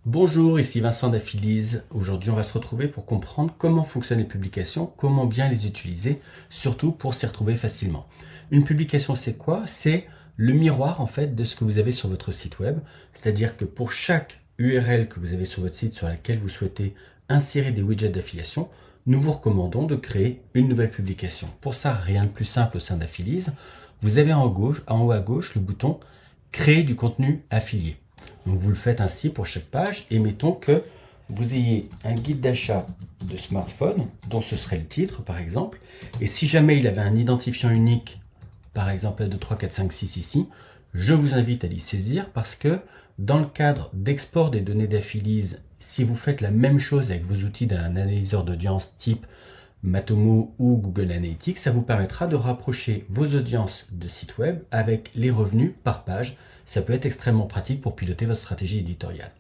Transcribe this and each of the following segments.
Bonjour, ici Vincent d'Affilize. Aujourd'hui, on va se retrouver pour comprendre comment fonctionnent les publications, comment bien les utiliser, surtout pour s'y retrouver facilement. Une publication, c'est quoi? C'est le miroir en fait de ce que vous avez sur votre site web. C'est-à-dire que pour chaque URL que vous avez sur votre site sur laquelle vous souhaitez insérer des widgets d'affiliation, nous vous recommandons de créer une nouvelle publication. Pour ça, rien de plus simple au sein d'Affilize. Vous avez en haut à gauche le bouton Créer du contenu affilié. Donc vous le faites ainsi pour chaque page et mettons que vous ayez un guide d'achat de smartphone dont ce serait le titre par exemple, et si jamais il avait un identifiant unique, par exemple L2, 3, 4, 5, 6 ici, je vous invite à l'y saisir parce que dans le cadre d'export des données d'Affilize, si vous faites la même chose avec vos outils d'un analyseur d'audience type Matomo ou Google Analytics, ça vous permettra de rapprocher vos audiences de sites web avec les revenus par page. Ça peut être extrêmement pratique pour piloter votre stratégie éditoriale.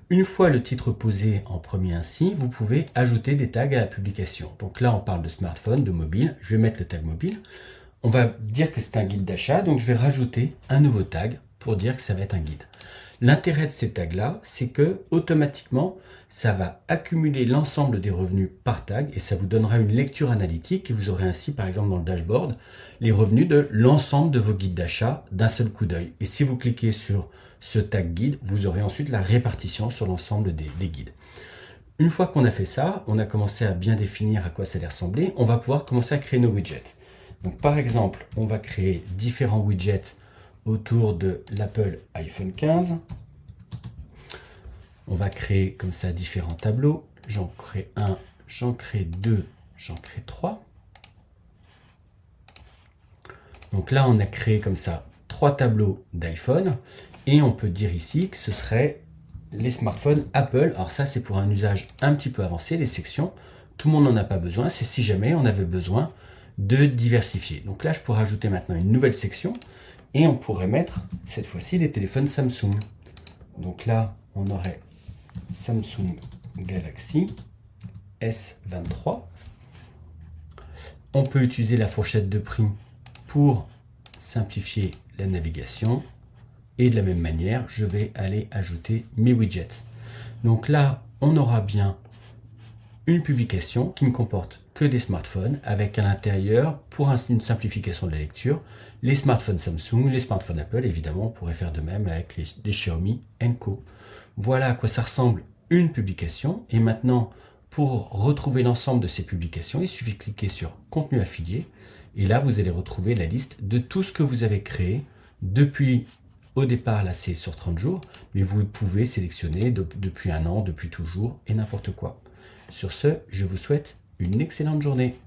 Une fois le titre posé en premier ainsi, vous pouvez ajouter des tags à la publication. Donc là, on parle de smartphone, de mobile. Je vais mettre le tag mobile. On va dire que c'est un guide d'achat, donc je vais rajouter un nouveau tag pour dire que ça va être un guide. L'intérêt de ces tags-là, c'est que automatiquement, ça va accumuler l'ensemble des revenus par tag et ça vous donnera une lecture analytique et vous aurez ainsi, par exemple, dans le dashboard, les revenus de l'ensemble de vos guides d'achat d'un seul coup d'œil. Et si vous cliquez sur ce tag guide, vous aurez ensuite la répartition sur l'ensemble des guides. Une fois qu'on a fait ça, on a commencé à bien définir à quoi ça allait ressembler, on va pouvoir commencer à créer nos widgets. Donc par exemple, on va créer différents widgets autour de l'Apple iPhone 15. On va créer comme ça différents tableaux. J'en crée un, j'en crée deux, j'en crée trois. Donc là, on a créé comme ça 3 tableaux d'iPhone. Et on peut dire ici que ce serait les smartphones Apple. Alors ça, c'est pour un usage un petit peu avancé, les sections. Tout le monde n'en a pas besoin. C'est si jamais on avait besoin de diversifier. Donc là, je pourrais ajouter maintenant une nouvelle section. Et on pourrait mettre, cette fois-ci, les téléphones Samsung. Donc là, on aurait Samsung Galaxy S23. On peut utiliser la fourchette de prix pour simplifier la navigation. Et de la même manière, je vais aller ajouter mes widgets. Donc là, on aura bien une publication qui ne comporte que des smartphones avec à l'intérieur, pour une simplification de la lecture, les smartphones Samsung, les smartphones Apple. Évidemment, on pourrait faire de même avec les Xiaomi Co. Voilà à quoi ça ressemble une publication. Et maintenant, pour retrouver l'ensemble de ces publications, il suffit de cliquer sur Contenu affilié. Et là, vous allez retrouver la liste de tout ce que vous avez créé depuis au départ, là, c'est sur 30 jours, mais vous pouvez sélectionner depuis un an, depuis toujours et n'importe quoi. Sur ce, je vous souhaite une excellente journée.